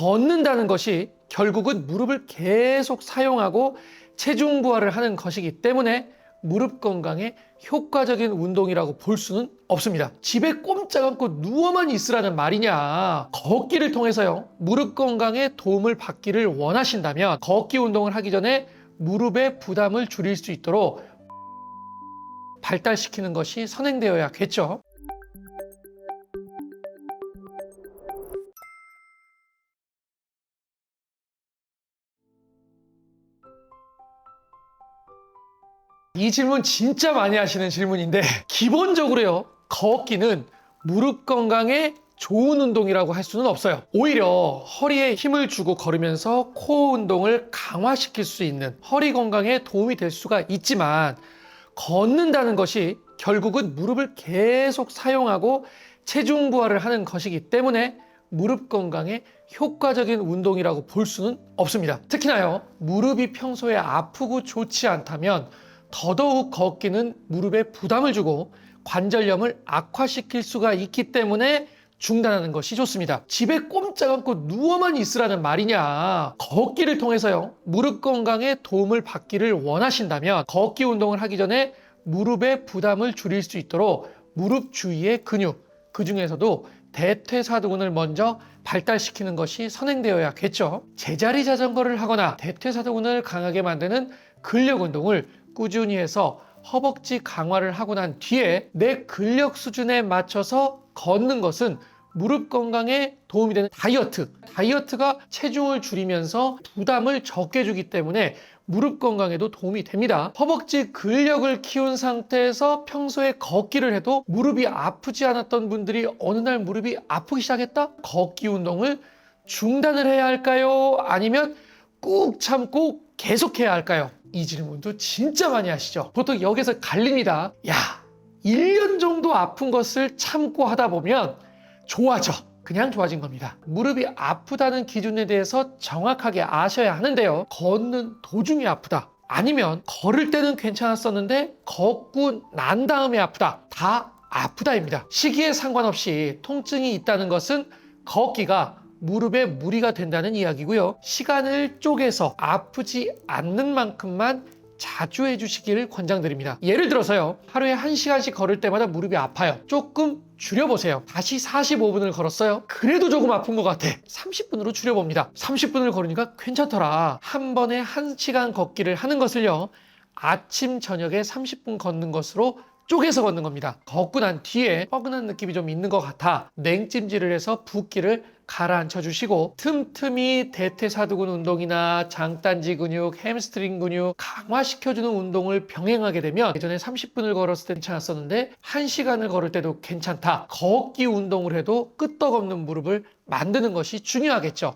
걷는다는 것이 결국은 무릎을 계속 사용하고 체중 부하를 하는 것이기 때문에 무릎 건강에 효과적인 운동이라고 볼 수는 없습니다. 집에 꼼짝 않고 누워만 있으라는 말이냐. 걷기를 통해서요, 무릎 건강에 도움을 받기를 원하신다면 걷기 운동을 하기 전에 무릎의 부담을 줄일 수 있도록 발달시키는 것이 선행되어야겠죠. 이 질문 진짜 많이 하시는 질문인데, 기본적으로요, 걷기는 무릎 건강에 좋은 운동이라고 할 수는 없어요. 오히려 허리에 힘을 주고 걸으면서 코어 운동을 강화시킬 수 있는, 허리 건강에 도움이 될 수가 있지만, 걷는다는 것이 결국은 무릎을 계속 사용하고 체중 부하를 하는 것이기 때문에 무릎 건강에 효과적인 운동이라고 볼 수는 없습니다. 특히나요, 무릎이 평소에 아프고 좋지 않다면 더더욱 걷기는 무릎에 부담을 주고 관절염을 악화시킬 수가 있기 때문에 중단하는 것이 좋습니다. 집에 꼼짝 않고 누워만 있으라는 말이냐. 걷기를 통해서요, 무릎 건강에 도움을 받기를 원하신다면 걷기 운동을 하기 전에 무릎의 부담을 줄일 수 있도록 무릎 주위의 근육, 그 중에서도 대퇴사두근을 먼저 발달시키는 것이 선행되어야겠죠. 제자리 자전거를 하거나 대퇴사두근을 강하게 만드는 근력 운동을 꾸준히 해서 허벅지 강화를 하고 난 뒤에 내 근력 수준에 맞춰서 걷는 것은 무릎 건강에 도움이 되는 다이어트가 체중을 줄이면서 부담을 적게 주기 때문에 무릎 건강에도 도움이 됩니다. 허벅지 근력을 키운 상태에서 평소에 걷기를 해도 무릎이 아프지 않았던 분들이 어느 날 무릎이 아프기 시작했다? 걷기 운동을 중단을 해야 할까요? 아니면 꾹 참고 계속해야 할까요? 이 질문도 진짜 많이 하시죠. 보통 여기서 갈립니다. 야, 1년 정도 아픈 것을 참고 하다 보면 좋아져. 그냥 좋아진 겁니다. 무릎이 아프다는 기준에 대해서 정확하게 아셔야 하는데요. 걷는 도중에 아프다, 아니면 걸을 때는 괜찮았었는데 걷고 난 다음에 아프다, 다 아프다입니다. 시기에 상관없이 통증이 있다는 것은 걷기가 무릎에 무리가 된다는 이야기고요. 시간을 쪼개서 아프지 않는 만큼만 자주 해주시기를 권장드립니다. 예를 들어서요, 하루에 1시간씩 걸을 때마다 무릎이 아파요. 조금 줄여보세요. 다시 45분을 걸었어요. 그래도 조금 아픈 것 같아. 30분으로 줄여봅니다. 30분을 걸으니까 괜찮더라. 한 번에 1시간 걷기를 하는 것을요, 아침 저녁에 30분 걷는 것으로 쪼개서 걷는 겁니다. 걷고 난 뒤에 뻐근한 느낌이 좀 있는 것 같아 냉찜질을 해서 붓기를 가라앉혀 주시고, 틈틈이 대퇴사두근 운동이나 장단지 근육, 햄스트링 근육 강화시켜주는 운동을 병행하게 되면, 예전에 30분을 걸었을 때 괜찮았었는데 1시간을 걸을 때도 괜찮다. 걷기 운동을 해도 끄떡없는 무릎을 만드는 것이 중요하겠죠.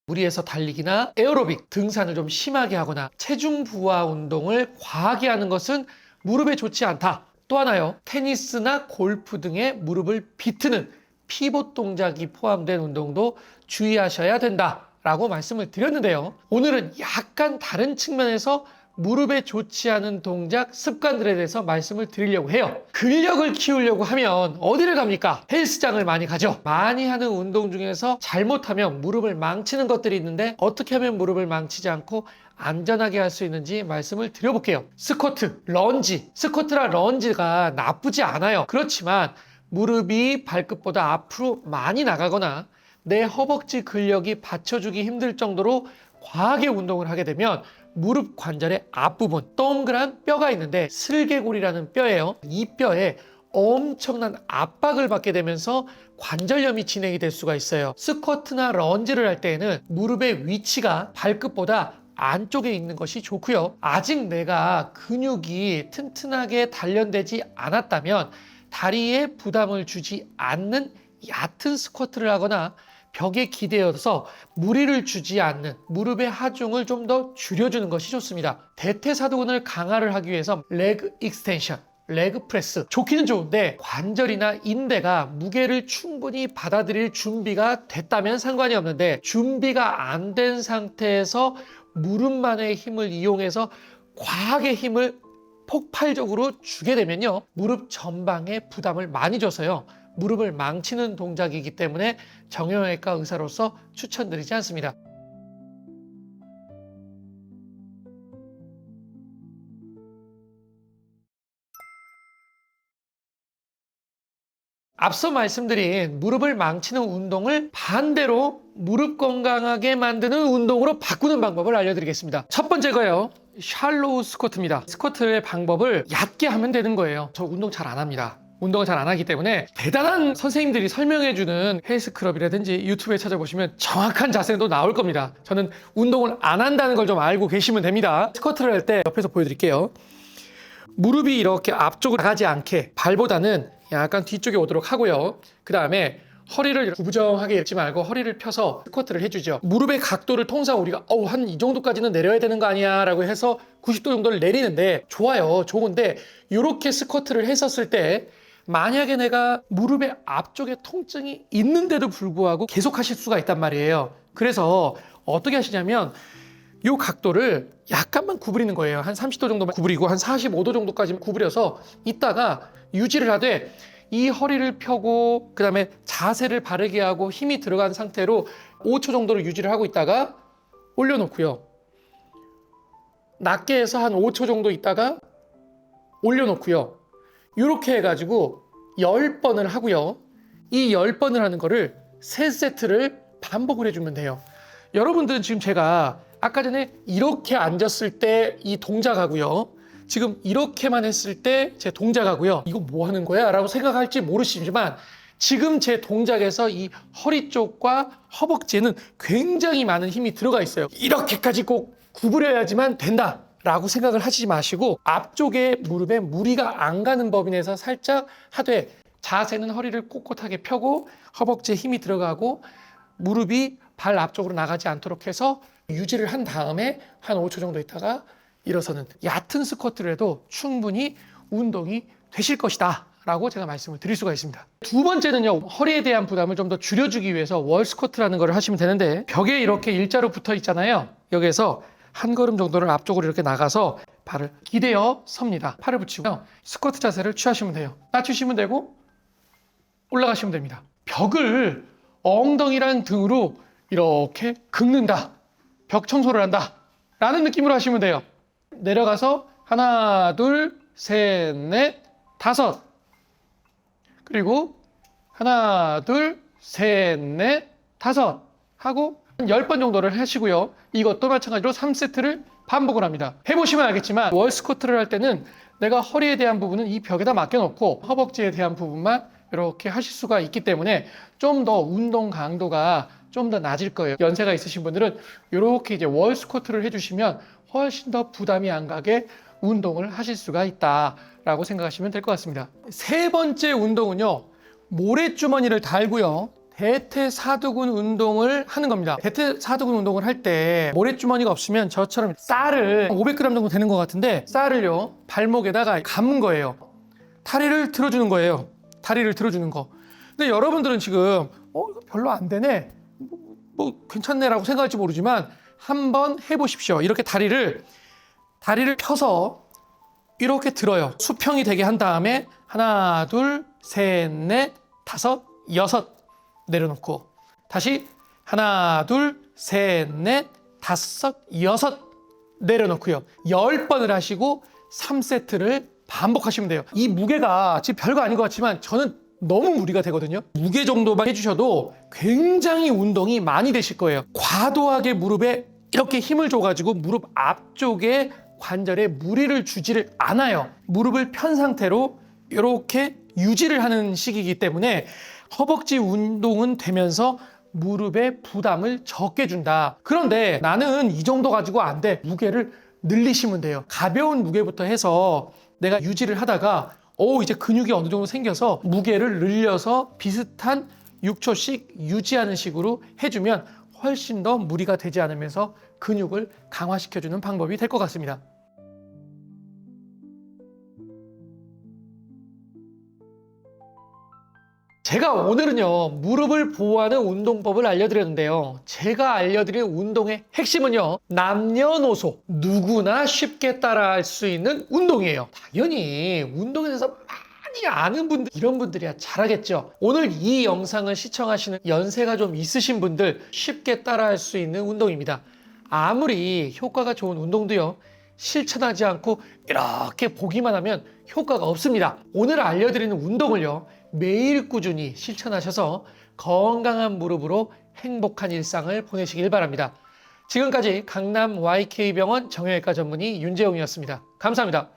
무리해서 달리기나 에어로빅, 등산을 좀 심하게 하거나 체중 부하 운동을 과하게 하는 것은 무릎에 좋지 않다. 또 하나요, 테니스나 골프 등의 무릎을 비트는 피봇 동작이 포함된 운동도 주의하셔야 된다라고 말씀을 드렸는데요. 오늘은 약간 다른 측면에서 무릎에 좋지 않은 동작, 습관들에 대해서 말씀을 드리려고 해요. 근력을 키우려고 하면 어디를 갑니까? 헬스장을 많이 가죠. 많이 하는 운동 중에서 잘못하면 무릎을 망치는 것들이 있는데, 어떻게 하면 무릎을 망치지 않고 안전하게 할 수 있는지 말씀을 드려볼게요. 스쿼트, 런지. 스쿼트랑 런지가 나쁘지 않아요. 그렇지만 무릎이 발끝보다 앞으로 많이 나가거나 내 허벅지 근력이 받쳐주기 힘들 정도로 과하게 운동을 하게 되면 무릎 관절의 앞부분, 동그란 뼈가 있는데 슬개골이라는 뼈예요. 이 뼈에 엄청난 압박을 받게 되면서 관절염이 진행이 될 수가 있어요. 스쿼트나 런지를 할 때에는 무릎의 위치가 발끝보다 안쪽에 있는 것이 좋고요. 아직 내가 근육이 튼튼하게 단련되지 않았다면 다리에 부담을 주지 않는 얕은 스쿼트를 하거나 벽에 기대어서 무리를 주지 않는 무릎의 하중을 좀 더 줄여주는 것이 좋습니다. 대퇴사두근을 강화를 하기 위해서 레그 익스텐션, 레그 프레스 좋기는 좋은데, 관절이나 인대가 무게를 충분히 받아들일 준비가 됐다면 상관이 없는데, 준비가 안 된 상태에서 무릎만의 힘을 이용해서 과하게 힘을 폭발적으로 주게 되면요, 무릎 전방에 부담을 많이 줘서요, 무릎을 망치는 동작이기 때문에 정형외과 의사로서 추천드리지 않습니다. 앞서 말씀드린 무릎을 망치는 운동을 반대로 무릎 건강하게 만드는 운동으로 바꾸는 방법을 알려드리겠습니다. 첫 번째가요, 샬로우 스쿼트입니다. 스쿼트의 방법을 얕게 하면 되는 거예요. 저 운동 잘 안 합니다. 운동을 잘 안 하기 때문에 대단한 선생님들이 설명해주는 헬스클럽이라든지 유튜브에 찾아보시면 정확한 자세도 나올 겁니다. 저는 운동을 안 한다는 걸 좀 알고 계시면 됩니다. 스쿼트를 할 때 옆에서 보여드릴게요. 무릎이 이렇게 앞쪽으로 나가지 않게 발보다는 약간 뒤쪽에 오도록 하고요. 그 다음에 허리를 구부정하게 읽지 말고 허리를 펴서 스쿼트를 해주죠. 무릎의 각도를 통상 우리가 한 이 정도까지는 내려야 되는 거 아니야 라고 해서 90도 정도를 내리는데 좋아요. 좋은데 이렇게 스쿼트를 했었을 때 만약에 내가 무릎의 앞쪽에 통증이 있는데도 불구하고 계속 하실 수가 있단 말이에요. 그래서 어떻게 하시냐면 이 각도를 약간만 구부리는 거예요. 한 30도 정도만 구부리고 한 45도 정도까지 구부려서 있다가 유지를 하되 이 허리를 펴고 그 다음에 자세를 바르게 하고 힘이 들어간 상태로 5초 정도를 유지를 하고 있다가 올려놓고요. 낮게 해서 한 5초 정도 있다가 올려놓고요. 이렇게 해가지고 10번을 하고요. 이 10번을 하는 거를 3세트를 반복을 해주면 돼요. 여러분들은 지금 제가 아까 전에 이렇게 앉았을 때 이 동작하고요, 지금 이렇게만 했을 때 제 동작하고요, 이거 뭐 하는 거야? 라고 생각할지 모르시지만 지금 제 동작에서 이 허리 쪽과 허벅지에는 굉장히 많은 힘이 들어가 있어요. 이렇게까지 꼭 구부려야지만 된다 라고 생각을 하시지 마시고 앞쪽에 무릎에 무리가 안 가는 범위 내에서 살짝 하되 자세는 허리를 꼿꼿하게 펴고 허벅지에 힘이 들어가고 무릎이 발 앞쪽으로 나가지 않도록 해서 유지를 한 다음에 한 5초 정도 있다가 일어서는 얕은 스쿼트를 해도 충분히 운동이 되실 것이다 라고 제가 말씀을 드릴 수가 있습니다. 두 번째는요, 허리에 대한 부담을 좀 더 줄여주기 위해서 월 스쿼트라는 걸 하시면 되는데, 벽에 이렇게 일자로 붙어 있잖아요. 여기에서 한 걸음 정도를 앞쪽으로 이렇게 나가서 발을 기대어 섭니다. 팔을 붙이고요, 스쿼트 자세를 취하시면 돼요. 낮추시면 되고 올라가시면 됩니다. 벽을 엉덩이랑 등으로 이렇게 긁는다, 벽 청소를 한다 라는 느낌으로 하시면 돼요. 내려가서 하나, 둘, 셋, 넷, 다섯, 그리고 하나, 둘, 셋, 넷, 다섯 하고 한 10번 정도를 하시고요. 이것도 마찬가지로 3세트를 반복을 합니다. 해보시면 알겠지만 월 스쿼트를 할 때는 내가 허리에 대한 부분은 이 벽에다 맡겨놓고 허벅지에 대한 부분만 이렇게 하실 수가 있기 때문에 좀 더 운동 강도가 좀 더 낮을 거예요. 연세가 있으신 분들은 이렇게 이제 월 스쿼트를 해주시면 훨씬 더 부담이 안 가게 운동을 하실 수가 있다라고 생각하시면 될 것 같습니다. 세 번째 운동은요, 모래주머니를 달고요, 대퇴사두근 운동을 하는 겁니다. 대퇴사두근 운동을 할 때 모래주머니가 없으면 저처럼 쌀을 500g 정도 되는 것 같은데 쌀을요 발목에다가 감은 거예요. 다리를 들어주는 거예요. 다리를 들어주는 거. 근데 여러분들은 지금 이거 별로 안 되네, 뭐 괜찮네라고 생각할지 모르지만 한번 해보십시오. 이렇게 다리를 펴서 이렇게 들어요. 수평이 되게 한 다음에 하나, 둘, 셋, 넷, 다섯, 여섯 내려놓고 다시 하나, 둘, 셋, 넷, 다섯, 여섯 내려놓고요. 10번을 하시고 3세트를 반복하시면 돼요. 이 무게가 지금 별거 아닌 것 같지만 저는 너무 무리가 되거든요. 무게 정도만 해주셔도 굉장히 운동이 많이 되실 거예요. 과도하게 무릎에 이렇게 힘을 줘가지고 무릎 앞쪽에 관절에 무리를 주지를 않아요. 무릎을 편 상태로 이렇게 유지를 하는 식이기 때문에 허벅지 운동은 되면서 무릎에 부담을 적게 준다. 그런데 나는 이 정도 가지고 안 돼. 무게를 늘리시면 돼요. 가벼운 무게부터 해서 내가 유지를 하다가 이제 근육이 어느 정도 생겨서 무게를 늘려서 비슷한 6초씩 유지하는 식으로 해주면 훨씬 더 무리가 되지 않으면서 근육을 강화시켜주는 방법이 될 것 같습니다. 제가 오늘은요, 무릎을 보호하는 운동법을 알려드렸는데요. 제가 알려드린 운동의 핵심은요, 남녀노소 누구나 쉽게 따라할 수 있는 운동이에요. 당연히 운동에 대해서 많이 아는 분들, 이런 분들이야 잘하겠죠. 오늘 이 영상을 시청하시는 연세가 좀 있으신 분들 쉽게 따라할 수 있는 운동입니다. 아무리 효과가 좋은 운동도요, 실천하지 않고 이렇게 보기만 하면 효과가 없습니다. 오늘 알려드리는 운동을요, 매일 꾸준히 실천하셔서 건강한 무릎으로 행복한 일상을 보내시길 바랍니다. 지금까지 강남 YK병원 정형외과 전문의 윤재용이었습니다. 감사합니다.